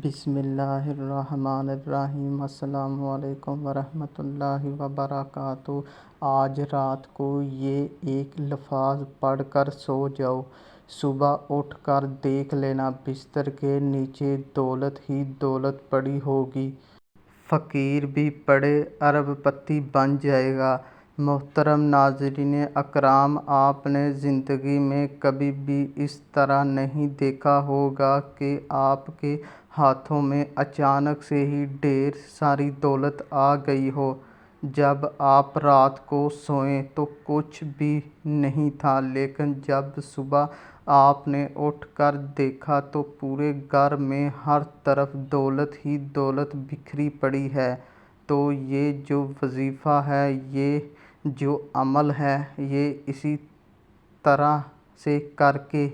بسم اللہ الرحمن الرحیم۔ السلام علیکم ورحمۃ اللہ وبرکاتہ۔ آج رات کو یہ ایک لفظ پڑھ کر سو جاؤ، صبح اٹھ کر دیکھ لینا بستر کے نیچے دولت ہی دولت پڑی ہوگی۔ فقیر بھی پڑے ارب پتی بن جائے گا۔ محترم ناظرین اکرام، آپ نے زندگی میں کبھی بھی اس طرح نہیں دیکھا ہوگا کہ آپ کے ہاتھوں میں اچانک سے ہی ڈھیر ساری دولت آ گئی ہو۔ جب آپ رات کو سوئے تو کچھ بھی نہیں تھا، لیکن جب صبح آپ نے اٹھ کر دیکھا تو پورے گھر میں ہر طرف دولت ہی دولت بکھری پڑی ہے۔ تو یہ جو وظیفہ ہے، یہ جو عمل ہے، یہ اسی طرح سے کر کے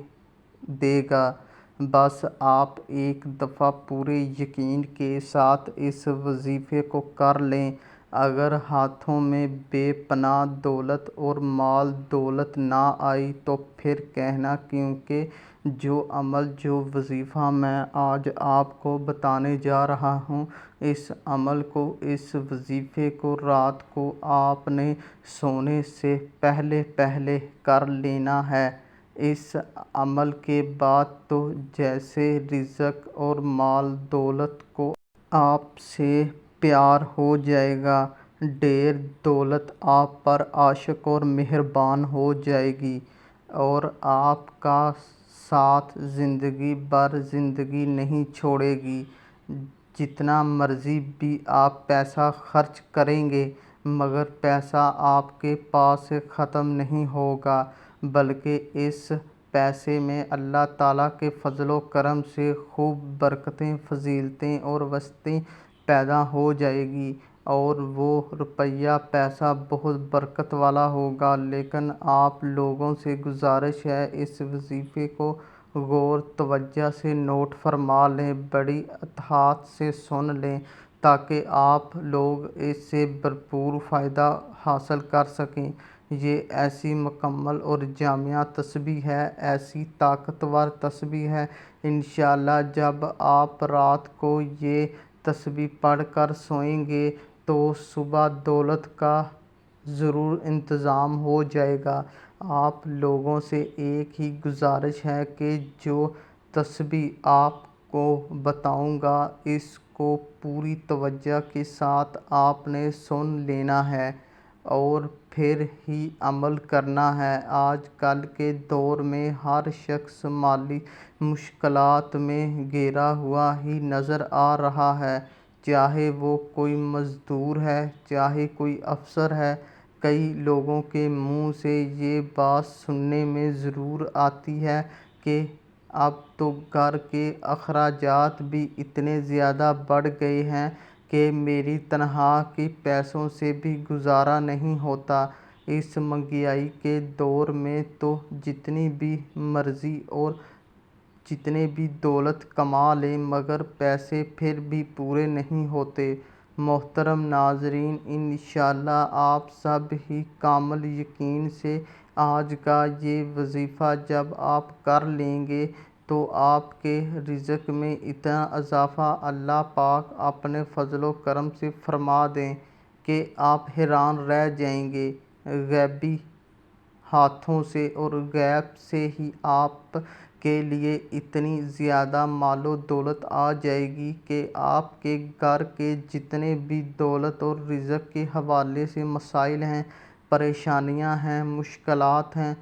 دے گا۔ بس آپ ایک دفعہ پورے یقین کے ساتھ اس وظیفے کو کر لیں۔ اگر ہاتھوں میں بے پناہ دولت اور مال دولت نہ آئی تو پھر کہنا، کیونکہ جو عمل، جو وظیفہ میں آج آپ کو بتانے جا رہا ہوں، اس عمل کو، اس وظیفے کو رات کو آپ نے سونے سے پہلے پہلے کر لینا ہے۔ اس عمل کے بعد تو جیسے رزق اور مال دولت کو آپ سے پیار ہو جائے گا، ڈھیر دولت آپ پر عاشق اور مہربان ہو جائے گی اور آپ کا ساتھ زندگی بھر زندگی نہیں چھوڑے گی۔ جتنا مرضی بھی آپ پیسہ خرچ کریں گے، مگر پیسہ آپ کے پاس سے ختم نہیں ہوگا، بلکہ اس پیسے میں اللہ تعالیٰ کے فضل و کرم سے خوب برکتیں، فضیلتیں اور وسعتیں پیدا ہو جائے گی اور وہ روپیہ پیسہ بہت برکت والا ہوگا۔ لیکن آپ لوگوں سے گزارش ہے، اس وظیفے کو غور توجہ سے نوٹ فرما لیں، بڑی احتیاط سے سن لیں تاکہ آپ لوگ اس سے بھرپور فائدہ حاصل کر سکیں۔ یہ ایسی مکمل اور جامع تسبیح ہے، ایسی طاقتور تسبیح ہے، انشاءاللہ جب آپ رات کو یہ تسبیح پڑھ کر سوئیں گے تو صبح دولت کا ضرور انتظام ہو جائے گا۔ آپ لوگوں سے ایک ہی گزارش ہے کہ جو تسبیح آپ کو بتاؤں گا، اس کو پوری توجہ کے ساتھ آپ نے سن لینا ہے اور پھر ہی عمل کرنا ہے۔ آج کل کے دور میں ہر شخص مالی مشکلات میں گھرا ہوا ہی نظر آ رہا ہے، چاہے وہ کوئی مزدور ہے، چاہے کوئی افسر ہے۔ کئی لوگوں کے منہ سے یہ بات سننے میں ضرور آتی ہے کہ اب تو گھر کے اخراجات بھی اتنے زیادہ بڑھ گئے ہیں کہ میری تنخواہ کے پیسوں سے بھی گزارا نہیں ہوتا۔ اس مہنگائی کے دور میں تو جتنی بھی مرضی اور جتنے بھی دولت کما لیں، مگر پیسے پھر بھی پورے نہیں ہوتے۔ محترم ناظرین، انشاءاللہ آپ سب ہی کامل یقین سے آج کا یہ وظیفہ جب آپ کر لیں گے تو آپ کے رزق میں اتنا اضافہ اللہ پاک اپنے فضل و کرم سے فرما دیں کہ آپ حیران رہ جائیں گے۔ غیبی ہاتھوں سے اور غیب سے ہی آپ کے لیے اتنی زیادہ مال و دولت آ جائے گی کہ آپ کے گھر کے جتنے بھی دولت اور رزق کے حوالے سے مسائل ہیں، پریشانیاں ہیں، مشکلات ہیں،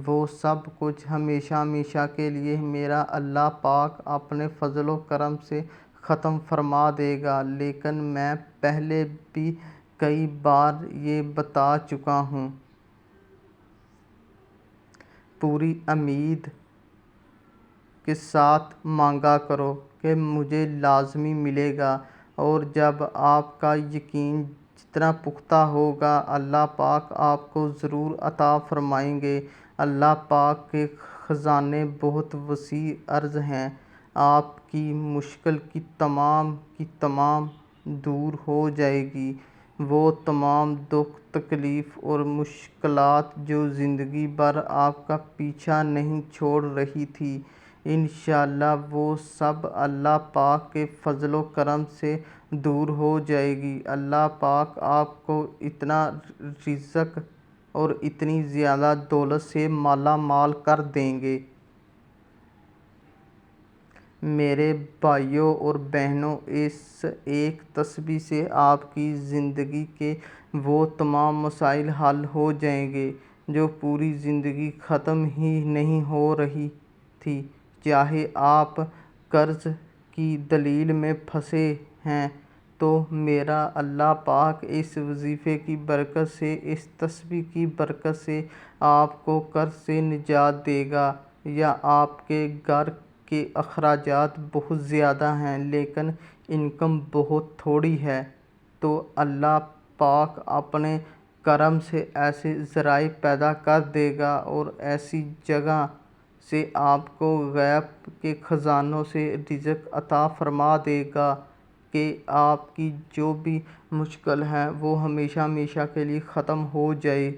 وہ سب کچھ ہمیشہ ہمیشہ کے لیے میرا اللہ پاک اپنے فضل و کرم سے ختم فرما دے گا۔ لیکن میں پہلے بھی کئی بار یہ بتا چکا ہوں، پوری امید کے ساتھ مانگا کرو کہ مجھے لازمی ملے گا، اور جب آپ کا یقین جتنا پختہ ہوگا، اللہ پاک آپ کو ضرور عطا فرمائیں گے۔ اللہ پاک کے خزانے بہت وسیع عرض ہیں، آپ کی مشکل کی تمام دور ہو جائے گی۔ وہ تمام دکھ تکلیف اور مشکلات جو زندگی بھر آپ کا پیچھا نہیں چھوڑ رہی تھی، انشاءاللہ وہ سب اللہ پاک کے فضل و کرم سے دور ہو جائے گی۔ اللہ پاک آپ کو اتنا رزق اور اتنی زیادہ دولت سے مالا مال کر دیں گے۔ میرے بھائیوں اور بہنوں، اس ایک تسبیح سے آپ کی زندگی کے وہ تمام مسائل حل ہو جائیں گے جو پوری زندگی ختم ہی نہیں ہو رہی تھی۔ چاہے آپ قرض کی دلیل میں پھنسے ہیں تو میرا اللہ پاک اس وظیفے کی برکت سے، اس تسبیح کی برکت سے آپ کو قرض سے نجات دے گا۔ یا آپ کے گھر کے اخراجات بہت زیادہ ہیں لیکن انکم بہت تھوڑی ہے، تو اللہ پاک اپنے کرم سے ایسے ذرائع پیدا کر دے گا اور ایسی جگہ سے آپ کو غیب کے خزانوں سے رزق عطا فرما دے گا کہ آپ کی جو بھی مشکل ہے وہ ہمیشہ ہمیشہ کے لیے ختم ہو جائے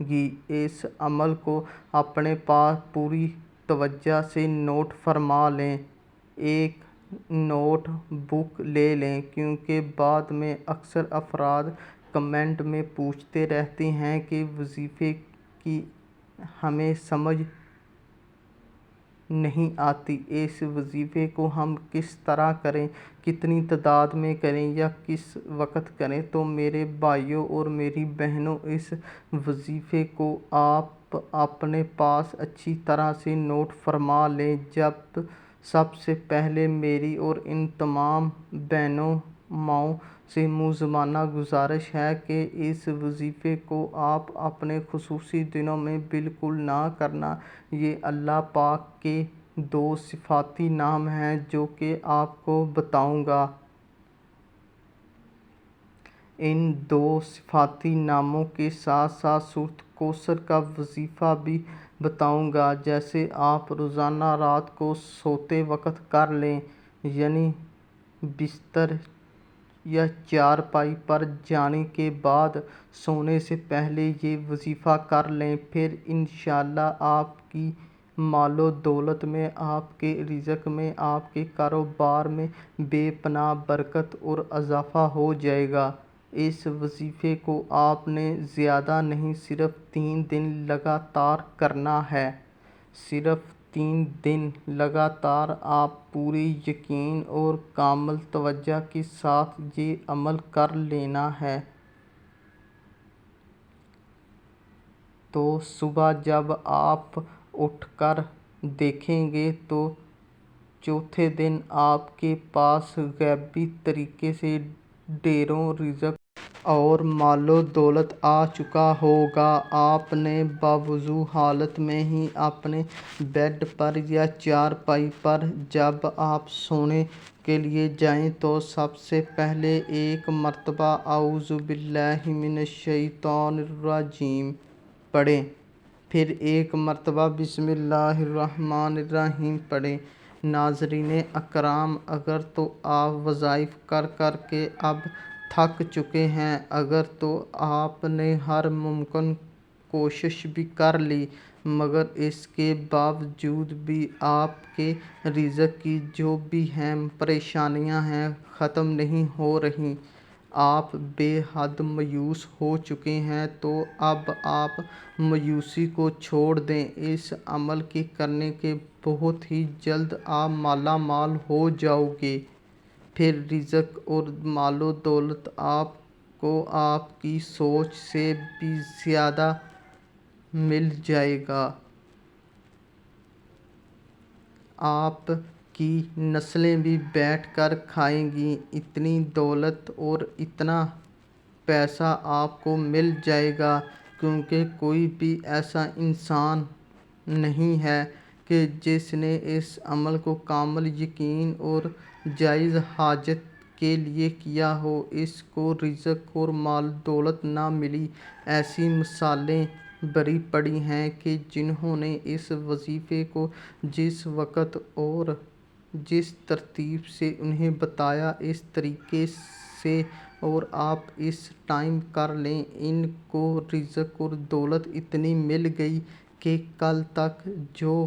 گی۔ اس عمل کو اپنے پاس پوری توجہ سے نوٹ فرما لیں، ایک نوٹ بک لے لیں، کیونکہ بعد میں اکثر افراد کمنٹ میں پوچھتے رہتے ہیں کہ وظیفے کی ہمیں سمجھ نہیں آتی، اس وظیفے کو ہم کس طرح کریں، کتنی تعداد میں کریں یا کس وقت کریں۔ تو میرے بھائیوں اور میری بہنوں، اس وظیفے کو آپ اپنے پاس اچھی طرح سے نوٹ فرما لیں۔ سب سے پہلے میری اور ان تمام بہنوں ماؤں سے منصفانہ گزارش ہے کہ اس وظیفے کو آپ اپنے خصوصی دنوں میں بالکل نہ کرنا۔ یہ اللہ پاک کے 2 صفاتی نام ہیں جو کہ آپ کو بتاؤں گا۔ ان 2 صفاتی ناموں کے ساتھ ساتھ سورۃ کوثر کا وظیفہ بھی بتاؤں گا۔ جیسے آپ روزانہ رات کو سوتے وقت کر لیں، یعنی بستر یا چارپائی پر جانے کے بعد سونے سے پہلے یہ وظیفہ کر لیں، پھر انشاءاللہ آپ کی مال و دولت میں، آپ کے رزق میں، آپ کے کاروبار میں بے پناہ برکت اور اضافہ ہو جائے گا۔ اس وظیفے کو آپ نے زیادہ نہیں، صرف 3 دن لگاتار کرنا ہے۔ صرف 3 دن لگاتار آپ پورے یقین اور کامل توجہ کے ساتھ یہ عمل کر لینا ہے۔ تو صبح جب آپ اٹھ کر دیکھیں گے تو چوتھے دن آپ کے پاس غیبی طریقے سے ڈھیروں رزق اور مال و دولت آ چکا ہوگا۔ آپ نے باوضو حالت میں ہی اپنے بیڈ پر یا چارپائی پر جب آپ سونے کے لیے جائیں تو سب سے پہلے 1 مرتبہ اعوذ باللہ من الشیطان الرجیم پڑھیں، پھر 1 مرتبہ بسم اللہ الرحمن الرحیم پڑھیں۔ ناظرین اکرام، اگر تو آپ وظائف کر کر کے اب تھک چکے ہیں، اگر تو آپ نے ہر ممکن کوشش بھی کر لی مگر اس کے باوجود بھی آپ کے رزق کی جو بھی ہیں پریشانیاں ہیں ختم نہیں ہو رہی، آپ بے حد مایوس ہو چکے ہیں، تو اب آپ مایوسی کو چھوڑ دیں۔ اس عمل کے کرنے کے بہت ہی جلد آپ مالا مال ہو جاؤ گے، پھر رزق اور مال و دولت آپ کو آپ کی سوچ سے بھی زیادہ مل جائے گا۔ آپ کی نسلیں بھی بیٹھ کر کھائیں گی، اتنی دولت اور اتنا پیسہ آپ کو مل جائے گا، کیونکہ کوئی بھی ایسا انسان نہیں ہے کہ جس نے اس عمل کو کامل یقین اور جائز حاجت کے لیے کیا ہو، اس کو رزق اور مال دولت نہ ملی۔ ایسی مثالیں بھری پڑی ہیں کہ جنہوں نے اس وظیفے کو جس وقت اور جس ترتیب سے انہیں بتایا، اس طریقے سے اور آپ اس ٹائم کر لیں، ان کو رزق اور دولت اتنی مل گئی کہ کل تک جو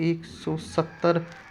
170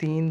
3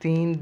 3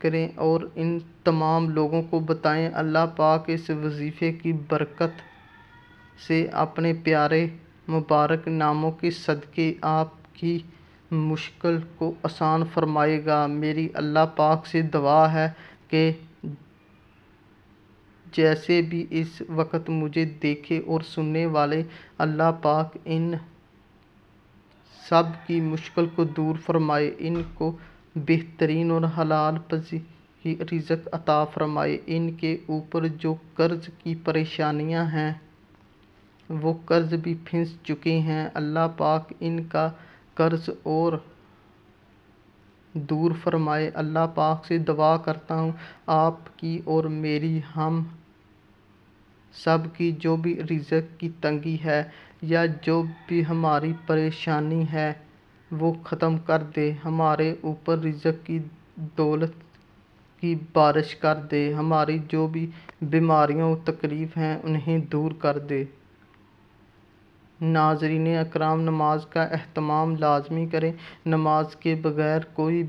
کریں اور ان تمام لوگوں کو بتائیں۔ اللہ پاک اس وظیفے کی برکت سے اپنے پیارے مبارک ناموں کے صدقے آپ کی مشکل کو آسان فرمائے گا۔ میری اللہ پاک سے دعا ہے کہ جیسے بھی اس وقت مجھے دیکھے اور سننے والے، اللہ پاک ان سب کی مشکل کو دور فرمائے، ان کو بہترین اور حلال کی رزق عطا فرمائے۔ ان کے اوپر جو قرض کی پریشانیاں ہیں وہ قرض بھی پھنس چکے ہیں، اللہ پاک ان کا قرض اور دور فرمائے۔ اللہ پاک سے دعا کرتا ہوں آپ کی اور میری، ہم سب کی جو بھی رزق کی تنگی ہے یا جو بھی ہماری پریشانی ہے وہ ختم کر دے، ہمارے اوپر رزق کی دولت کی بارش کر دے، ہماری جو بھی بیماریاں و تکلیف ہیں انہیں دور کر دے۔ ناظرین اکرام، نماز کا اہتمام لازمی کریں۔ نماز کے بغیر کوئی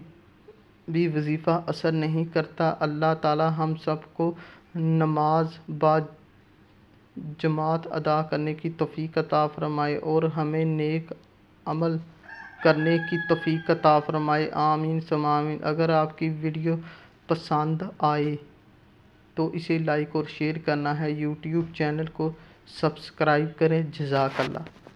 بھی وظیفہ اثر نہیں کرتا۔ اللہ تعالی ہم سب کو نماز با جماعت ادا کرنے کی توفیق عطا فرمائے اور ہمیں نیک عمل کرنے کی توفیق عطا فرمائے، آمین ثم آمین۔ اگر آپ کی ویڈیو پسند آئے تو اسے لائک اور شیئر کرنا ہے، یوٹیوب چینل کو سبسکرائب کریں۔ جزاک اللہ۔